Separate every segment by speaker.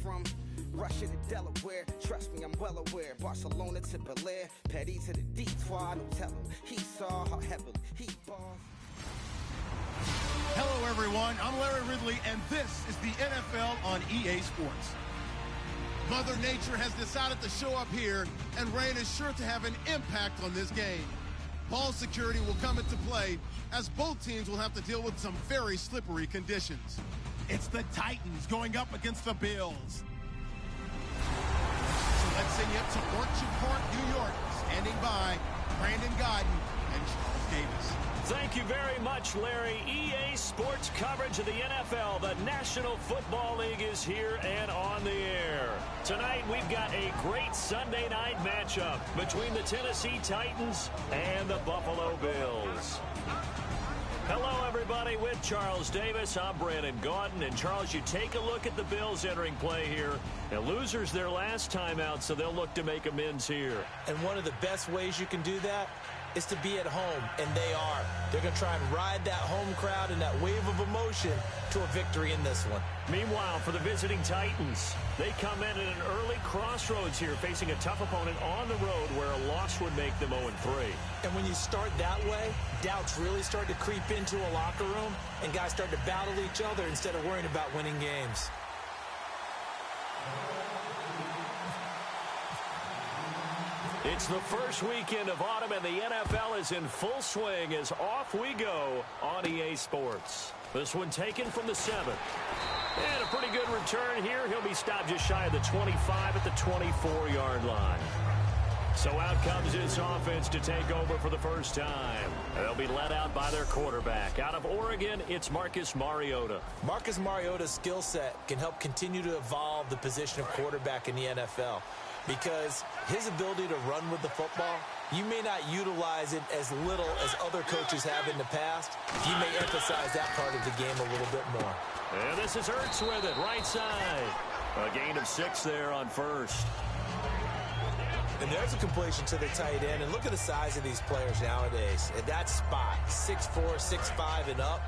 Speaker 1: from Russia to Delaware, trust me, I'm well aware. Barcelona to Bel Air, Petty to the Detroit, no tell him. He saw how heavily he balls.
Speaker 2: Hello, everyone. I'm Larry Ridley, and this is the NFL on EA Sports. Mother Nature has decided to show up here, and rain is sure to have an impact on this game. Ball security will come into play, as both teams will have to deal with some very slippery conditions. It's the Titans going up against the Bills. So let's send you up to Orchard Park, New York. Standing by, Brandon Godden and Charles Davis.
Speaker 3: Thank you very much, Larry. EA Sports coverage of the NFL. The National Football League is here and on the air. Tonight, we've got a great Sunday night matchup between the Tennessee Titans and the Buffalo Bills. Hello, everybody. With Charles Davis, I'm Brandon Gaudin. And, Charles, you take a look at the Bills entering play here. And losers their last time out, so they'll look to make amends here.
Speaker 4: And one of the best ways you can do that is to be at home, and they are. They're going to try and ride that home crowd and that wave of emotion to a victory in this one.
Speaker 3: Meanwhile, for the visiting Titans, they come in at an early crossroads here, facing a tough opponent on the road where a loss would make them 0-3.
Speaker 4: And when you start that way, doubts really start to creep into a locker room, and guys start to battle each other instead of worrying about winning games.
Speaker 3: It's the first weekend of autumn, and the NFL is in full swing as off we go on EA Sports. This one taken from the 7. And a pretty good return here. He'll be stopped just shy of the 25 at the 24-yard line. So out comes this offense to take over for the first time. They'll be led out by their quarterback. Out of Oregon, it's Marcus Mariota.
Speaker 4: Marcus Mariota's skill set can help continue to evolve the position of quarterback in the NFL. Because his ability to run with the football, you may not utilize it as little as other coaches have in the past. You may emphasize that part of the game a little bit more.
Speaker 3: And this is Ertz with it, right side. A gain of 6 there on first.
Speaker 4: And there's a completion to the tight end. And look at the size of these players nowadays. At that spot, 6'4", 6'5", and up.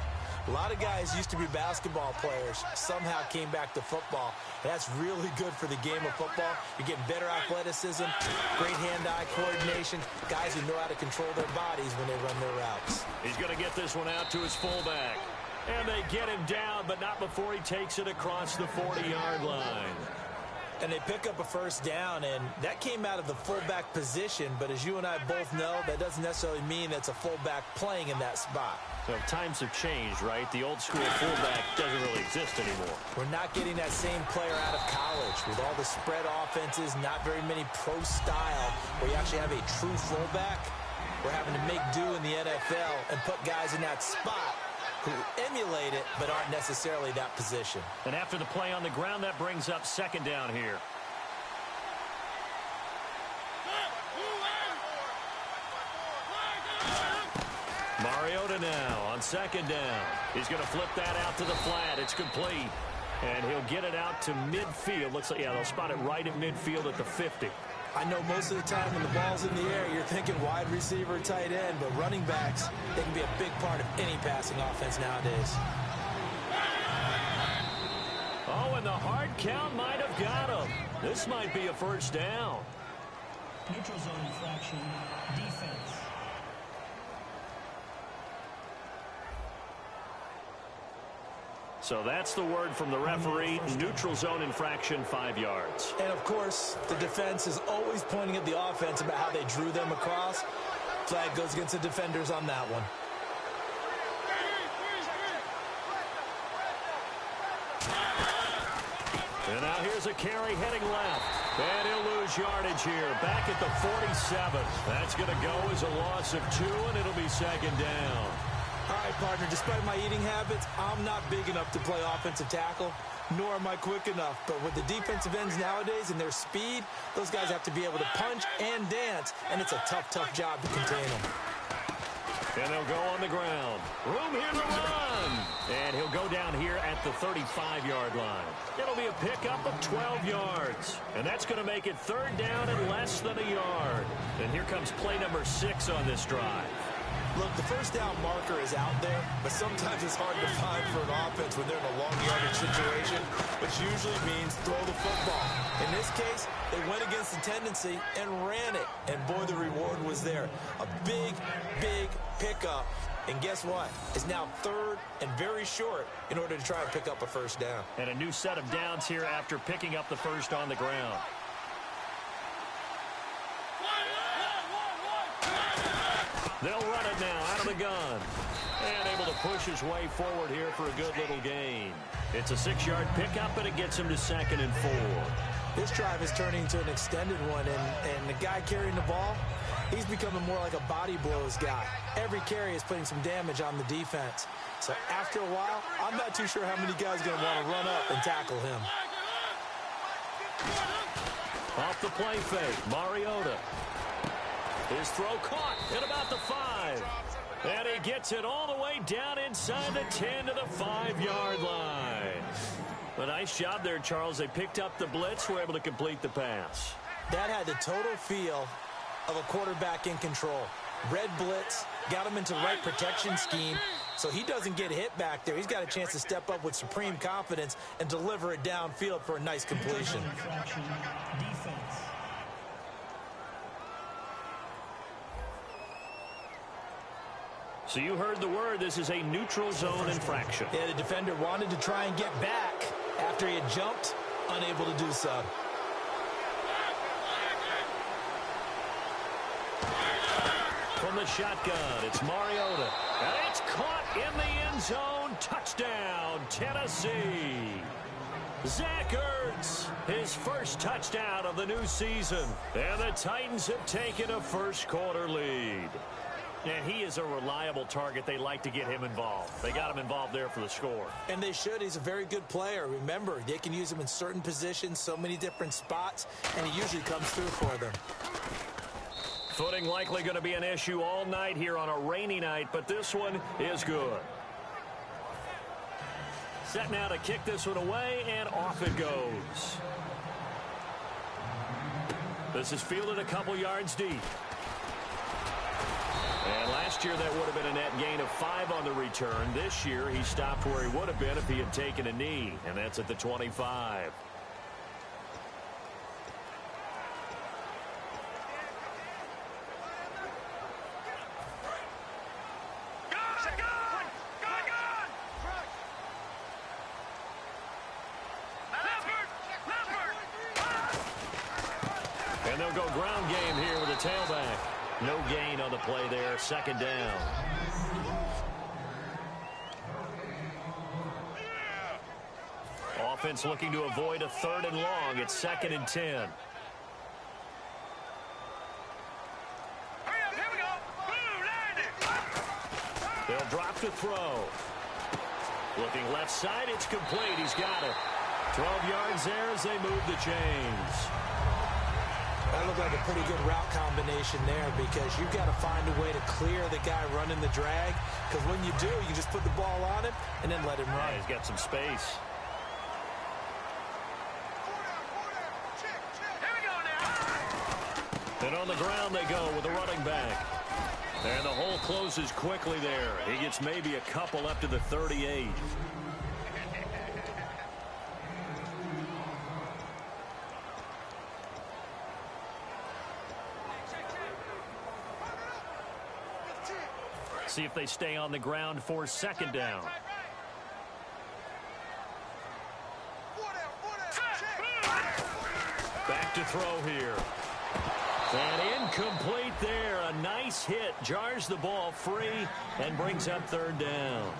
Speaker 4: A lot of guys used to be basketball players, somehow came back to football. That's really good for the game of football. You're getting better athleticism, great hand-eye coordination, guys who know how to control their bodies when they run their routes.
Speaker 3: He's going to get this one out to his fullback. And they get him down, but not before he takes it across the 40-yard line.
Speaker 4: And they pick up a first down, and that came out of the fullback position. But as you and I both know, that doesn't necessarily mean that's a fullback playing in that spot.
Speaker 3: So times have changed, right? The old school fullback doesn't really exist anymore.
Speaker 4: We're not getting that same player out of college. With all the spread offenses, not very many pro style, where you actually have a true fullback. We're having to make do in the NFL and put guys in that spot who emulate it but aren't necessarily that position.
Speaker 3: And after the play on the ground, that brings up second down here. Mariota now on second down. He's going to flip that out to the flat. It's complete. And he'll get it out to midfield. Looks like, yeah, they'll spot it right at midfield at the 50.
Speaker 4: I know most of the time when the ball's in the air, you're thinking wide receiver, tight end, but running backs, they can be a big part of any passing offense nowadays.
Speaker 3: Oh, and the hard count might have got him. This might be a first down.
Speaker 5: Neutral zone infraction, defense.
Speaker 3: So that's the word from the referee. Neutral zone infraction, 5 yards.
Speaker 4: And, of course, the defense is always pointing at the offense about how they drew them across. Flag goes against the defenders on that one.
Speaker 3: And now here's a carry heading left. And he'll lose yardage here. Back at the 47. That's going to go as a loss of 2, and it'll be second down.
Speaker 4: All right, partner, despite my eating habits, I'm not big enough to play offensive tackle, nor am I quick enough. But with the defensive ends nowadays and their speed, those guys have to be able to punch and dance, and it's a tough, tough job to contain them.
Speaker 3: And they'll go on the ground. Room here to run. And he'll go down here at the 35-yard line. It'll be a pickup of 12 yards. And that's going to make it third down and less than a yard. And here comes play number 6 on this drive.
Speaker 4: Look, the first down marker is out there, but sometimes it's hard to find for an offense when they're in a long yardage situation, which usually means throw the football. In this case, they went against the tendency and ran it, and boy, the reward was there. A big, big pickup, and guess what? It's now third and very short in order to try and pick up a first down.
Speaker 3: And a new set of downs here after picking up the first on the ground. They'll run it now out of the gun. And able to push his way forward here for a good little gain. It's a 6-yard pickup, and it gets him to 2nd and 4.
Speaker 4: This drive is turning into an extended one, and the guy carrying the ball, he's becoming more like a body blows guy. Every carry is putting some damage on the defense. So after a while, I'm not too sure how many guys are going to want to run up and tackle him.
Speaker 3: Off the play fake, Mariota. His throw caught at about the 5. And he gets it all the way down inside the 10 to the 5-yard line. A nice job there, Charles. They picked up the blitz, were able to complete the pass.
Speaker 4: That had the total feel of a quarterback in control. Red blitz, got him into the right protection scheme, so he doesn't get hit back there. He's got a chance to step up with supreme confidence and deliver it downfield for a nice completion.
Speaker 3: So you heard the word. This is a neutral zone infraction.
Speaker 4: Yeah, the defender wanted to try and get back after he had jumped, unable to do so.
Speaker 3: From the shotgun, it's Mariota. And it's caught in the end zone. Touchdown, Tennessee. Zach Ertz, his first touchdown of the new season. And the Titans have taken a first-quarter lead. And he is a reliable target. They like to get him involved. They got him involved there for the score.
Speaker 4: And they should. He's a very good player. Remember, they can use him in certain positions, so many different spots, and he usually comes through for them.
Speaker 3: Footing likely going to be an issue all night here on a rainy night, but this one is good. Set now to kick this one away, and off it goes. This is fielded a couple yards deep. And last year that would have been a net gain of 5 on the return. This year he stopped where he would have been if he had taken a knee, and that's at the 25. And they'll go ground game here with a tailback. No gain on the play there, 2nd down. Offense looking to avoid a 3rd and long. It's 2nd and 10. They'll drop to throw. Looking left side, it's complete. He's got it. 12 yards there as they move the chains.
Speaker 4: That looked like a pretty good route combination there, because you've got to find a way to clear the guy running the drag, because when you do, you just put the ball on him and then let him run.
Speaker 3: Yeah, he's got some space. And on the ground they go with the running back. And the hole closes quickly there. He gets maybe a couple up to the 38. See if they stay on the ground for 2nd down. Back to throw here. And incomplete there. A nice hit. Jars the ball free and brings up 3rd down.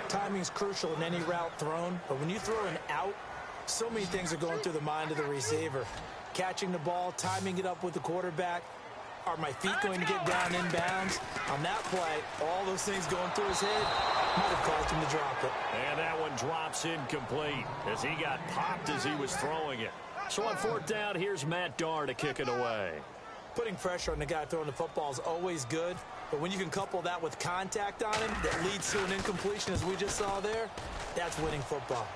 Speaker 4: Timing's crucial in any route thrown, but when you throw an out, so many things are going through the mind of the receiver. Catching the ball, timing it up with the quarterback. Are my feet going to get down inbounds? On that play, all those things going through his head might have caused him to drop it.
Speaker 3: And that one drops incomplete as he got popped as he was throwing it. So on 4th down, here's Matt Darr to kick it away.
Speaker 4: Putting pressure on the guy throwing the football is always good, but when you can couple that with contact on him that leads to an incompletion, as we just saw there, that's winning football.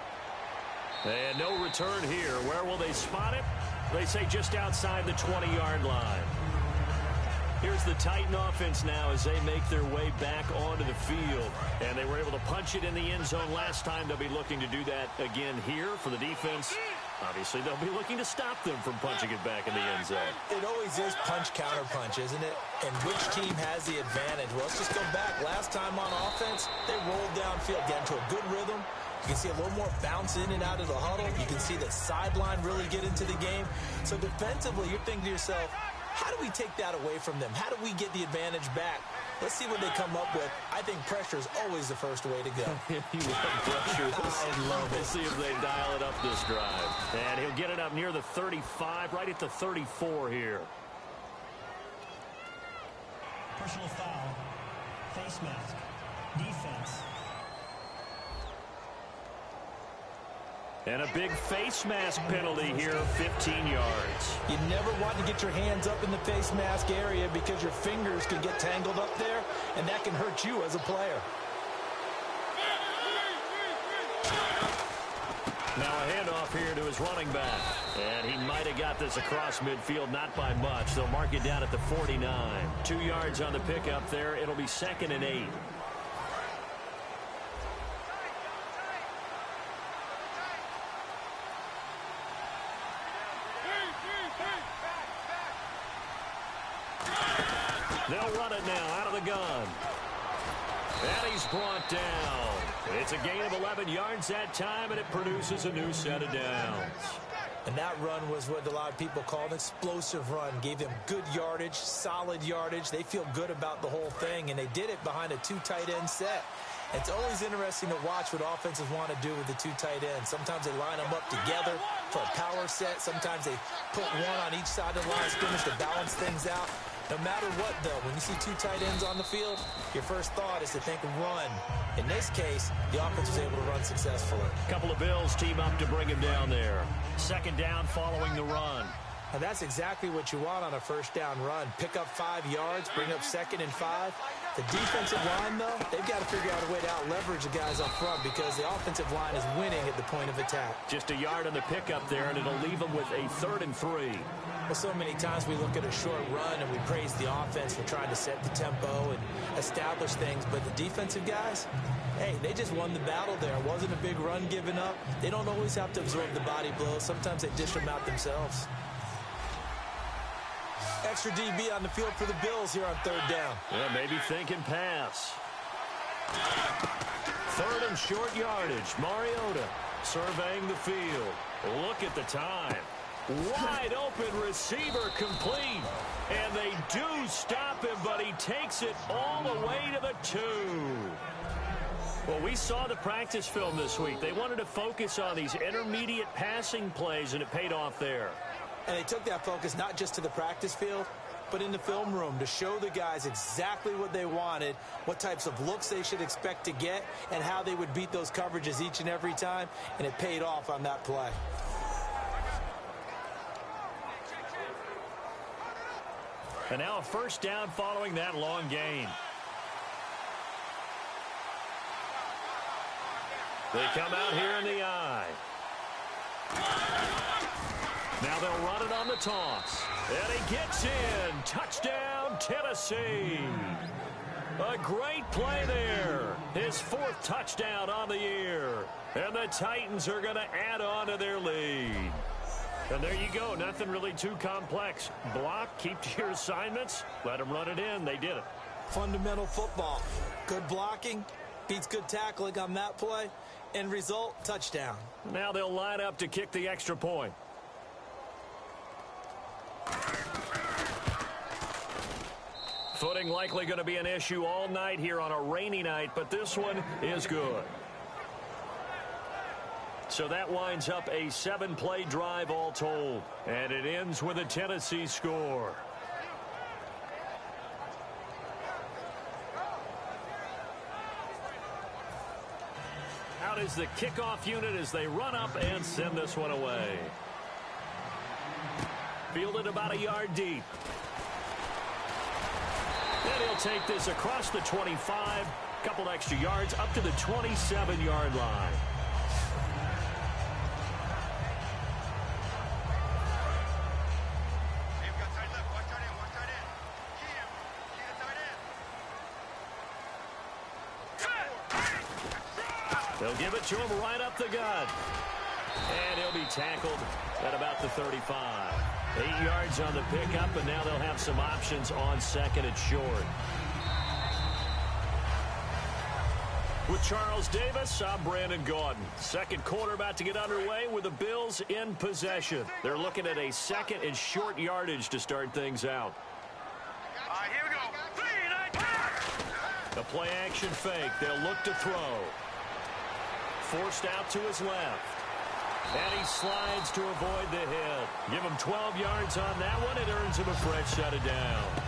Speaker 3: And no return here. Where will they spot it? They say just outside the 20-yard line. Here's the Titan offense now as they make their way back onto the field. And they were able to punch it in the end zone last time. They'll be looking to do that again here for the defense. Obviously, they'll be looking to stop them from punching it back in the end zone.
Speaker 4: It always is punch-counter-punch, isn't it? And which team has the advantage? Well, let's just go back. Last time on offense, they rolled downfield, get into a good rhythm. You can see a little more bounce in and out of the huddle. You can see the sideline really get into the game. So defensively, you're thinking to yourself, how do we take that away from them? How do we get the advantage back? Let's see what they come up with. I think pressure is always the first way to go.
Speaker 3: You love pressure.
Speaker 4: I love it.
Speaker 3: We'll see if they dial it up this drive. And he'll get it up near the 35, right at the 34 here.
Speaker 5: Personal foul. Face mask. Defense.
Speaker 3: And a big face mask penalty here, 15 yards.
Speaker 4: You never want to get your hands up in the face mask area because your fingers can get tangled up there, and that can hurt you as a player.
Speaker 3: Now a handoff here to his running back. And he might have got this across midfield, not by much. They'll mark it down at the 49. 2 yards on the pickup there. It'll be 2nd and 8. They'll run it now out of the gun. And he's brought down. It's a gain of 11 yards that time, and it produces a new set of downs.
Speaker 4: And that run was what a lot of people call an explosive run. Gave them good yardage, solid yardage. They feel good about the whole thing, and they did it behind a 2 tight end set. It's always interesting to watch what offenses want to do with the 2 tight ends. Sometimes they line them up together for a power set. Sometimes they put one on each side of the line of scrimmage to balance things out. No matter what, though, when you see 2 tight ends on the field, your first thought is to think run. In this case, the offense was able to run successfully.
Speaker 3: A couple of Bills team up to bring him down there. 2nd down following the run.
Speaker 4: And that's exactly what you want on a first down run. Pick up 5 yards, bring up 2nd and 5. The defensive line, though, they've got to figure out a way to out-leverage the guys up front because the offensive line is winning at the point of attack.
Speaker 3: Just a yard on the pickup there, and it'll leave them with a 3rd and 3.
Speaker 4: Well, so many times we look at a short run and we praise the offense for trying to set the tempo and establish things, but the defensive guys, hey, they just won the battle there. It wasn't a big run given up. They don't always have to absorb the body blows. Sometimes they dish them out themselves. Extra DB on the field for the Bills here on 3rd down.
Speaker 3: Yeah, maybe thinking pass. 3rd and short yardage. Mariota surveying the field. Look at the time. Wide open receiver complete. And they do stop him, but he takes it all the way to the 2. Well, we saw the practice film this week. They wanted to focus on these intermediate passing plays, and it paid off there.
Speaker 4: And they took that focus not just to the practice field, but in the film room to show the guys exactly what they wanted, what types of looks they should expect to get, and how they would beat those coverages each and every time, and it paid off on that play.
Speaker 3: And now a 1st down following that long gain. They come out here in the eye. Now they'll run it on the toss. And he gets in. Touchdown, Tennessee. A great play there. His 4th touchdown on the year. And the Titans are going to add on to their lead. And there you go. Nothing really too complex. Block, keep to your assignments, let them run it in. They did it.
Speaker 4: Fundamental football. Good blocking beats good tackling on that play. End result, touchdown.
Speaker 3: Now they'll line up to kick the extra point. Footing likely going to be an issue all night here on a rainy night, but this one is good. So that winds up a 7-play drive all told. And it ends with a Tennessee score. Out is the kickoff unit as they run up and send this one away. Fielded about a yard deep. And he'll take this across the 25. Couple extra yards up to the 27-yard line. They'll give it to him right up the gut. And he'll be tackled at about the 35. 8 yards on the pickup, and now they'll have some options on second and short. With Charles Davis, I'm Brandon Gaudin. Second quarter about to get underway with the Bills in possession. They're looking at a second and short yardage to start things out.
Speaker 6: All right, here we go. 3, 9, 10.
Speaker 3: A play action fake. They'll look to throw. Forced out to his left. And he slides to avoid the hit. Give him 12 yards on that one. It earns him a fresh set of downs.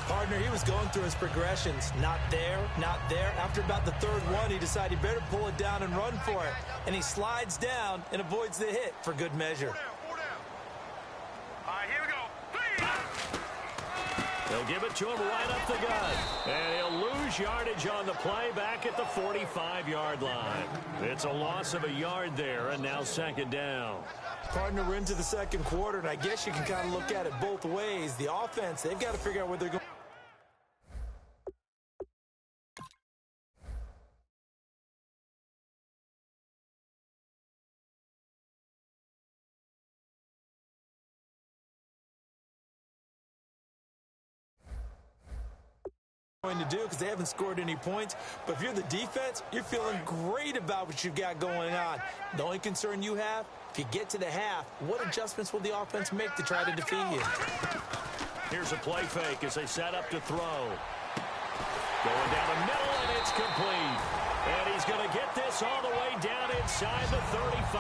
Speaker 4: Partner, he was going through his progressions. Not there, not there. After about the third one, he decided he better pull it down and run for it. And he slides down and avoids the hit for good measure.
Speaker 6: 4 down. All right, here we go. 3.
Speaker 3: They'll give it to him right up the gut. And he'll lose yardage on the play back at the 45-yard line. It's a loss of a yard there, and now second down.
Speaker 4: Partner, we're into the second quarter, and I guess you can kind of look at it both ways. The offense, they've got to figure out where they're going. To do because they haven't scored any points. But if you're the defense, you're feeling great about what you've got going on. The only concern you have, if you get to the half, what adjustments will the offense make to try to defeat you?
Speaker 3: Here's a play fake as they set up to throw. Going down the middle, and it's complete. And he's going to get this all the way down inside the 35.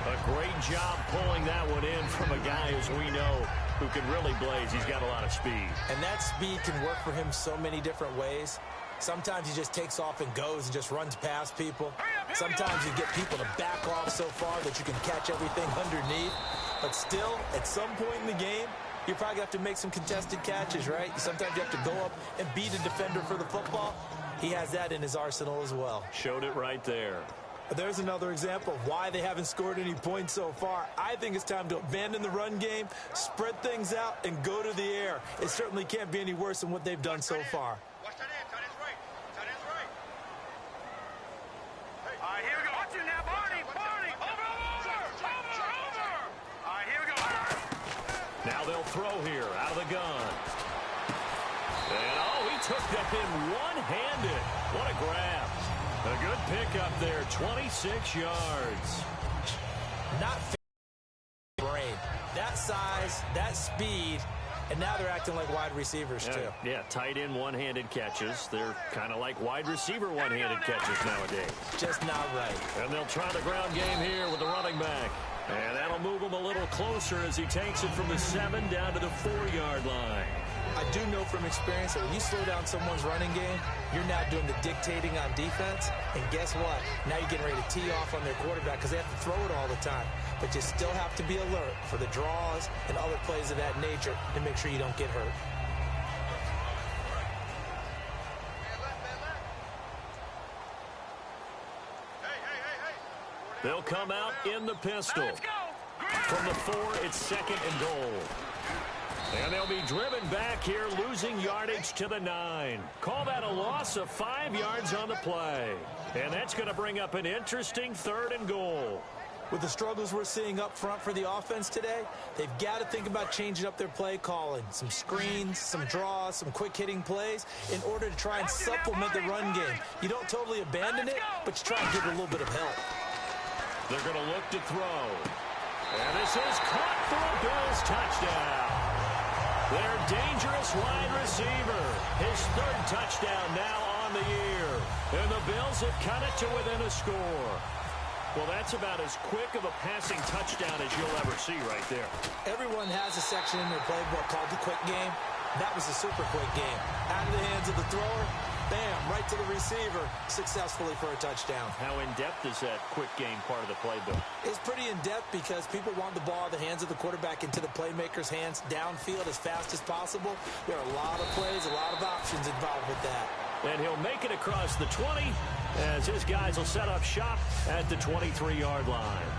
Speaker 3: A great job pulling that one in from a guy, as we know, who can really blaze. He's got a lot of speed.
Speaker 4: And that speed can work for him so many different ways. Sometimes he just takes off and goes and just runs past people. Sometimes you get people to back off so far that you can catch everything underneath. But still, at some point in the game, you're probably going to have to make some contested catches, right? Sometimes you have to go up and beat a defender for the football. He has that in his arsenal as well.
Speaker 3: Showed it right there.
Speaker 4: There's another example of why they haven't scored any points so far. I think it's time to abandon the run game, spread things out, and go to the air. It certainly can't be any worse than what they've done so far.
Speaker 6: Watch that end. Tight end's right. Tight end's right. All right, here we go. Watch it now, Barney. Barney. Over. All right, here we go.
Speaker 3: Now they'll throw here out of the gun. And, he took that in one-handed. What a grab. A good pickup there, 26 yards.
Speaker 4: Not brain. That size, that speed, and now they're acting like wide receivers, too.
Speaker 3: Yeah, tight end one-handed catches. They're kind of like wide receiver one-handed catches nowadays.
Speaker 4: Just not right.
Speaker 3: And they'll try the ground game here with the running back. And that'll move him a little closer as he takes it from the 7 down to the 4-yard line.
Speaker 4: I do know from experience that when you slow down someone's running game, you're now doing the dictating on defense. And guess what? Now you're getting ready to tee off on their quarterback because they have to throw it all the time. But you still have to be alert for the draws and other plays of that nature to make sure you don't get hurt.
Speaker 3: They'll come out in the pistol. From the 4, it's second and goal. And they'll be driven back here, losing yardage to the 9. Call that a loss of 5 yards on the play. And that's going to bring up an interesting 3rd and goal.
Speaker 4: With the struggles we're seeing up front for the offense today, they've got to think about changing up their play calling. Some screens, some draws, some quick-hitting plays in order to try and supplement the run game. You don't totally abandon it, but you try and give it a little bit of help.
Speaker 3: They're going to look to throw. And this is caught for a Bills touchdown. Their dangerous wide receiver. His 3rd touchdown now on the year. And the Bills have cut it to within a score. Well, that's about as quick of a passing touchdown as you'll ever see right there.
Speaker 4: Everyone has a section in their playbook called the quick game. That was a super quick game. Out of the hands of the thrower, bam, right to the receiver, successfully for a touchdown.
Speaker 3: How in-depth is that quick game part of the playbook?
Speaker 4: It's pretty in-depth because people want the ball in the hands of the quarterback into the playmaker's hands downfield as fast as possible. There are a lot of plays, a lot of options involved with that.
Speaker 3: And he'll make it across the 20 as his guys will set up shop at the 23-yard line.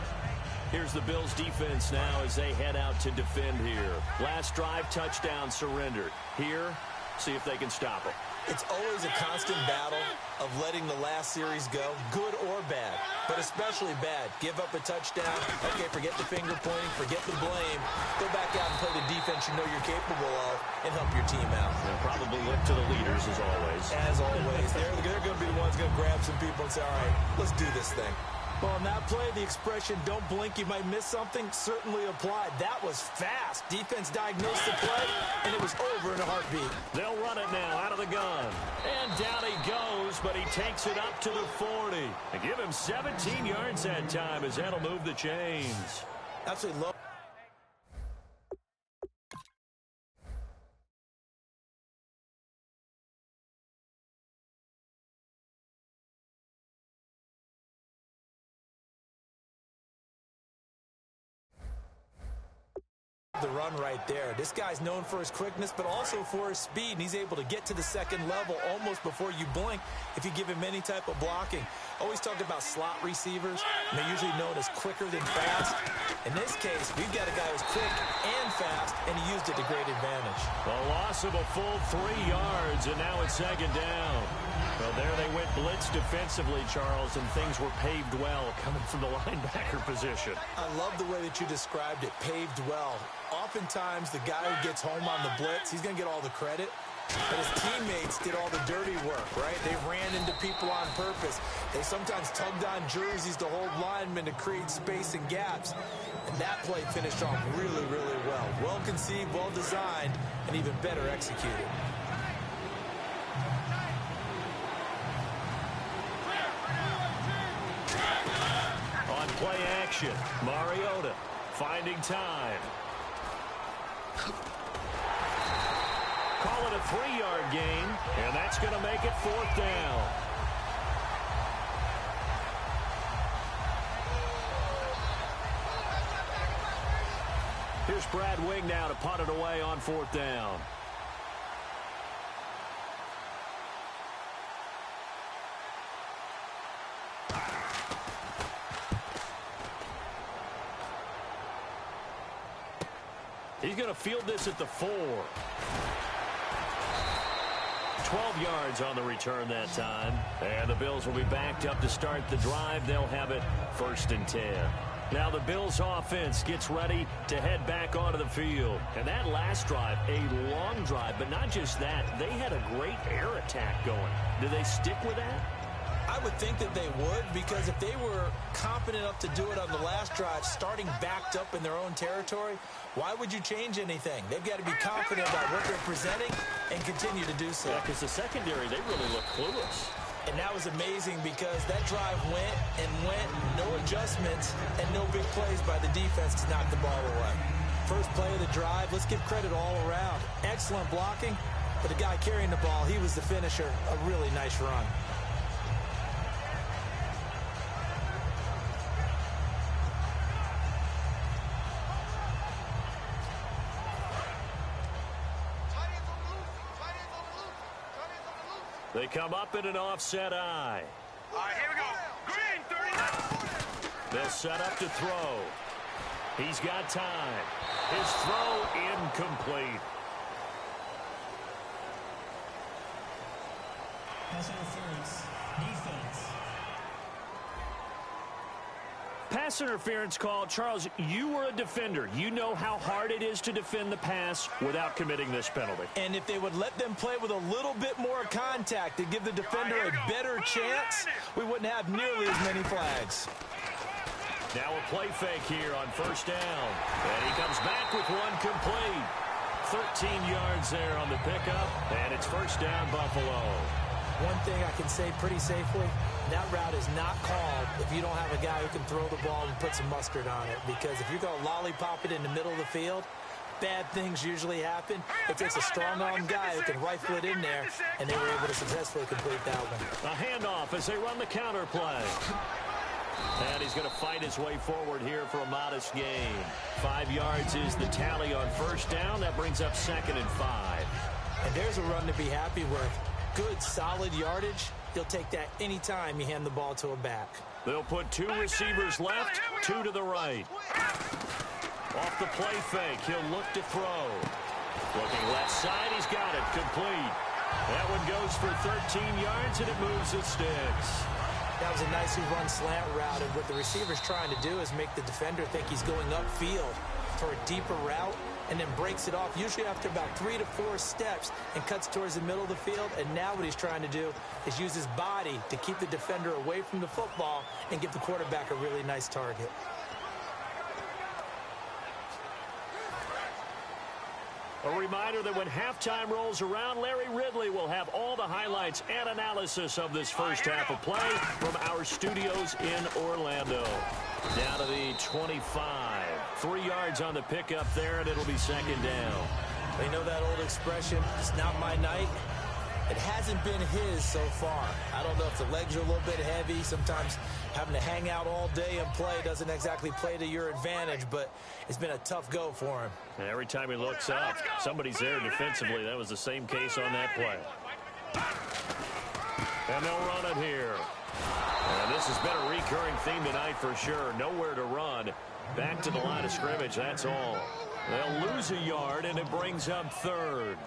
Speaker 3: Here's the Bills defense now as they head out to defend here. Last drive, touchdown surrendered. Here, see if they can stop it.
Speaker 4: It's always a constant battle of letting the last series go, good or bad, but especially bad. Give up a touchdown. Okay, forget the finger pointing, forget the blame. Go back out and play the defense you know you're capable of and help your team out.
Speaker 3: And probably look to the leaders as always.
Speaker 4: As always. They're going to be the ones going to grab some people and say, all right, let's do this thing. Well, on that play, the expression, don't blink, you might miss something, certainly applied. That was fast. Defense diagnosed the play, and it was over in a heartbeat.
Speaker 3: They'll run it now out of the gun. And down he goes, but he takes it up to the 40. And give him 17 yards that time as that'll move the chains.
Speaker 4: Absolutely low. The run right there. This guy's known for his quickness, but also for his speed, and he's able to get to the second level almost before you blink if you give him any type of blocking. Always talk about slot receivers, and they're usually known as quicker than fast. In this case, we've got a guy who's quick and fast, and he used it to great advantage.
Speaker 3: A loss of a full 3 yards, and now it's second down. Well, there they went blitz defensively, Charles, and things were paved well coming from the linebacker position.
Speaker 4: I love the way that you described it, paved well. Oftentimes, the guy who gets home on the blitz, he's going to get all the credit. But his teammates did all the dirty work, right? They ran into people on purpose. They sometimes tugged on jerseys to hold linemen to create space and gaps. And that play finished off really, really well. Well conceived, well designed, and even better executed.
Speaker 3: On play action, Mariota finding time. Call it a 3-yard gain, and that's going to make it 4th down. Here's Brad Wing now to punt it away on 4th down. He's going to field this at the 4. 12 yards on the return that time. And the Bills will be backed up to start the drive. They'll have it 1st and 10. Now the Bills offense gets ready to head back onto the field. And that last drive, a long drive, but not just that. They had a great air attack going. Do they stick with that?
Speaker 4: I would think that they would, because if they were competent enough to do it on the last drive, starting backed up in their own territory, why would you change anything? They've got to be confident about what they're presenting and continue to do so.
Speaker 3: Yeah, because the secondary, they really look clueless.
Speaker 4: And that was amazing because that drive went and went, no adjustments, and no big plays by the defense to knock the ball away. First play of the drive, let's give credit all around. Excellent blocking, but the guy carrying the ball, he was the finisher. A really nice run.
Speaker 3: They come up in an offset eye.
Speaker 6: All right, here we go. Green, 30.
Speaker 3: They'll set up to throw. He's got time. His throw incomplete.
Speaker 5: Pass interference. Defense.
Speaker 3: Pass interference call. Charles, you were a defender. You know how hard it is to defend the pass without committing this penalty.
Speaker 4: And if they would let them play with a little bit more contact to give the defender a better chance, we wouldn't have nearly as many flags.
Speaker 3: Now a play fake here on 1st down. And he comes back with one complete. 13 yards there on the pickup. And it's 1st down, Buffalo.
Speaker 4: One thing I can say pretty safely, that route is not called if you don't have a guy who can throw the ball and put some mustard on it. Because if you're going to lollipop it in the middle of the field, bad things usually happen. It takes a strong-arm guy who can rifle it in there, and they were able to successfully complete that one.
Speaker 3: A handoff as they run the counter play. And he's going to fight his way forward here for a modest gain. 5 yards is the tally on 1st down. That brings up 2nd and 5.
Speaker 4: And there's a run to be happy with. Good, solid yardage. He'll take that any time you hand the ball to a back.
Speaker 3: They'll put 2 receivers left, 2 to the right. Off the play fake, he'll look to throw. Looking left side, he's got it, complete. That one goes for 13 yards, and it moves the sticks.
Speaker 4: That was a nicely run slant route, and what the receiver's trying to do is make the defender think he's going upfield for a deeper route, and then breaks it off, usually after about 3 to 4 steps, and cuts towards the middle of the field. And now what he's trying to do is use his body to keep the defender away from the football and give the quarterback a really nice target.
Speaker 3: A reminder that when halftime rolls around, Larry Ridley will have all the highlights and analysis of this first half of play from our studios in Orlando. Down to the 25. 3 yards on the pickup there, and it'll be second down.
Speaker 4: They know that old expression, it's not my night. It hasn't been his so far. I don't know if the legs are a little bit heavy. Sometimes having to hang out all day and play doesn't exactly play to your advantage, but it's been a tough go for him.
Speaker 3: And every time he looks up, somebody's there defensively. That was the same case on that play. And they'll run it here. And this has been a recurring theme tonight for sure. Nowhere to run. Back to the line of scrimmage, that's all. They'll lose a yard, and it brings up third.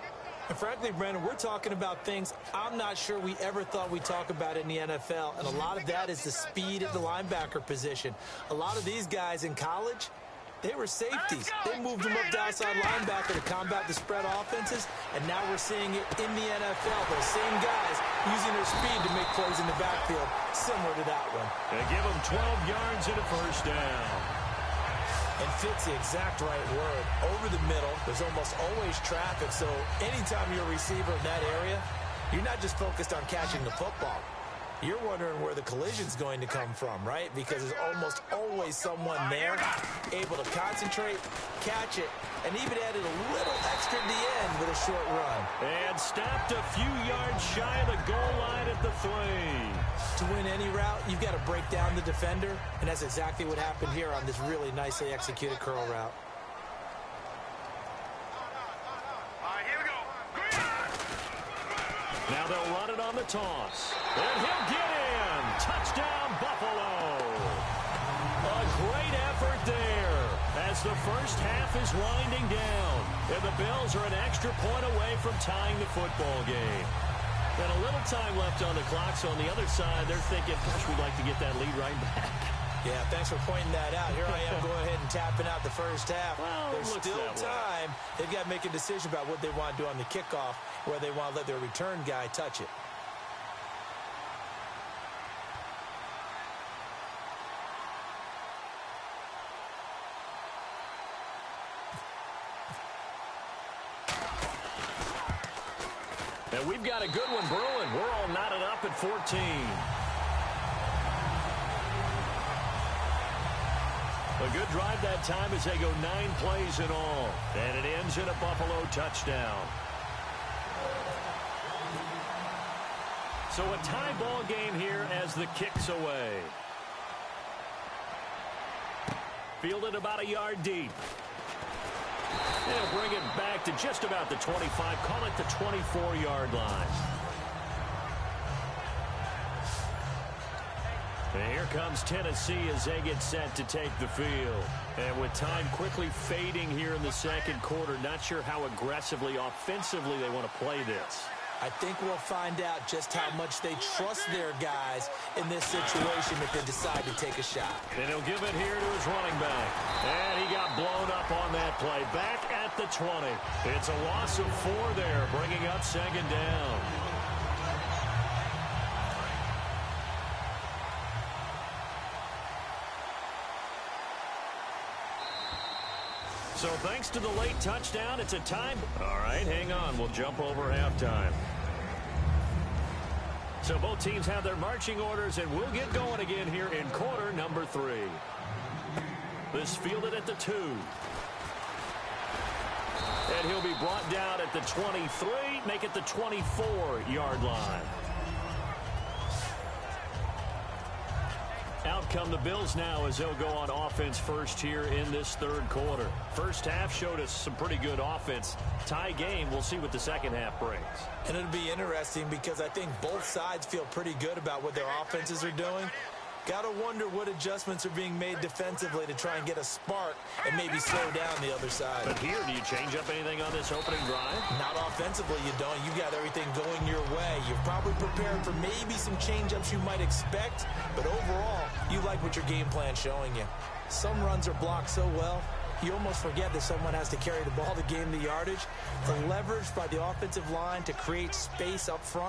Speaker 4: And frankly, Brandon, we're talking about things I'm not sure we ever thought we'd talk about in the NFL, and a lot of that is the speed at the linebacker position. A lot of these guys in college, they were safeties. They moved them up to outside linebacker to combat the spread offenses, and now we're seeing it in the NFL. Those same guys using their speed to make plays in the backfield, similar to that one.
Speaker 3: They give them 12 yards and a first down.
Speaker 4: And fits the exact right word. Over the middle, there's almost always traffic, so anytime you're a receiver in that area, you're not just focused on catching the football. You're wondering where the collision's going to come from, right? Because there's almost always someone there able to concentrate, catch it, and even added a little extra at the end with a short run.
Speaker 3: And stopped a few yards shy of the goal line at the 3.
Speaker 4: To win any route, you've got to break down the defender, and that's exactly what happened here on this really nicely executed curl route.
Speaker 6: Here we go.
Speaker 3: Now they'll run it on the toss. And he'll get in. Touchdown, Buffalo. A great effort there as the first half is winding down. And the Bills are an extra point away from tying the football game. And a little time left on the clock, so on the other side, they're thinking, gosh, we'd like to get that lead right back.
Speaker 4: Yeah, thanks for pointing that out. Here I am going ahead and tapping out the first half.
Speaker 3: Well,
Speaker 4: there's still time. They've got to make a decision about what they want to do on the kickoff, where they want to let their return guy touch it.
Speaker 3: And we've got a good one brewing. We're all knotted up at 14. A good drive that time as they go 9 plays in all. And it ends in a Buffalo touchdown. So a tie ball game here as the kick's away. Fielded about a yard deep. They'll bring it back to just about the 25. Call it the 24-yard line. And here comes Tennessee as they get set to take the field. And with time quickly fading here in the second quarter, not sure how aggressively, offensively they want to play this.
Speaker 4: I think we'll find out just how much they trust their guys in this situation if they decide to take a shot.
Speaker 3: And he'll give it here to his running back. And he got blown up on that play. Back at the 20. It's a loss of 4 there, bringing up second down. So thanks to the late touchdown, it's a time. All right, hang on. We'll jump over halftime. So both teams have their marching orders, and we'll get going again here in quarter number 3. This fielded at the 2. And he'll be brought down at the 23, make it the 24-yard line. Out come the Bills now as they'll go on offense first here in this third quarter. First half showed us some pretty good offense. Tie game, we'll see what the second half brings.
Speaker 4: And it'll be interesting because I think both sides feel pretty good about what their offenses are doing. Got to wonder what adjustments are being made defensively to try and get a spark and maybe slow down the other side.
Speaker 3: But here, do you change up anything on this opening drive?
Speaker 4: Not offensively, you don't. You got everything going your way. You're probably prepared for maybe some change-ups you might expect, but overall, you like what your game plan's showing you. Some runs are blocked so well, you almost forget that someone has to carry the ball to gain the yardage. The leverage by the offensive line to create space up front